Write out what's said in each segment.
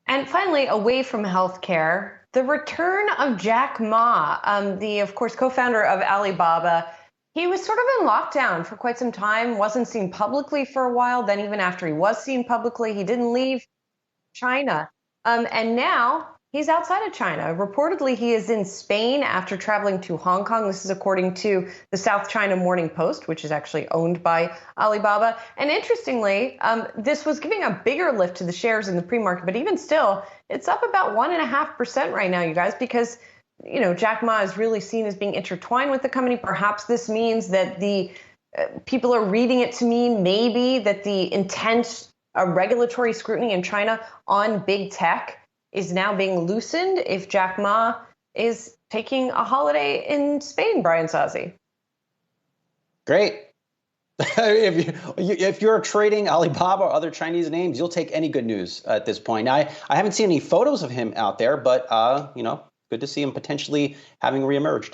And finally, away from healthcare, the return of Jack Ma, of course, co-founder of Alibaba. He was sort of in lockdown for quite some time, wasn't seen publicly for a while. Then even after he was seen publicly, he didn't leave China. And now he's outside of China. Reportedly, he is in Spain after traveling to Hong Kong. This is according to the South China Morning Post, which is actually owned by Alibaba. And interestingly, this was giving a bigger lift to the shares in the pre-market. But even still, it's up about 1.5% right now, you guys, because Jack Ma is really seen as being intertwined with the company. Perhaps this means that the people are reading it to mean maybe that the intense regulatory scrutiny in China on big tech is now being loosened if Jack Ma is taking a holiday in Spain, Brian Sozzi. Great. If you're trading Alibaba or other Chinese names, you'll take any good news at this point. I haven't seen any photos of him out there, but good to see him potentially having reemerged.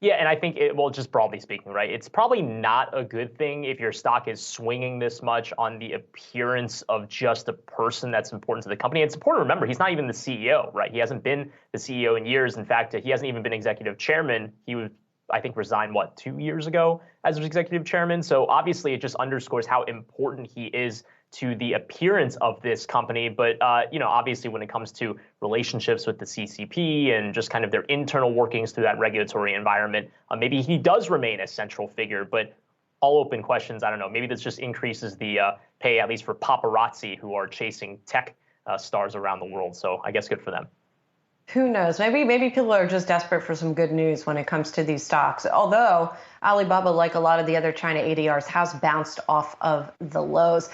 Yeah, and I think just broadly speaking, right, it's probably not a good thing if your stock is swinging this much on the appearance of just a person that's important to the company. It's important to remember he's not even the CEO, right? He hasn't been the CEO in years. In fact, he hasn't even been executive chairman. He was, I think, resigned, 2 years ago as executive chairman. So obviously it just underscores how important he is to the appearance of this company. But, obviously when it comes to relationships with the CCP and just kind of their internal workings through that regulatory environment, maybe he does remain a central figure. But all open questions, I don't know, maybe this just increases the pay, at least for paparazzi who are chasing tech stars around the world. So I guess good for them. Who knows? Maybe people are just desperate for some good news when it comes to these stocks. Although Alibaba, like a lot of the other China ADRs, has bounced off of the lows.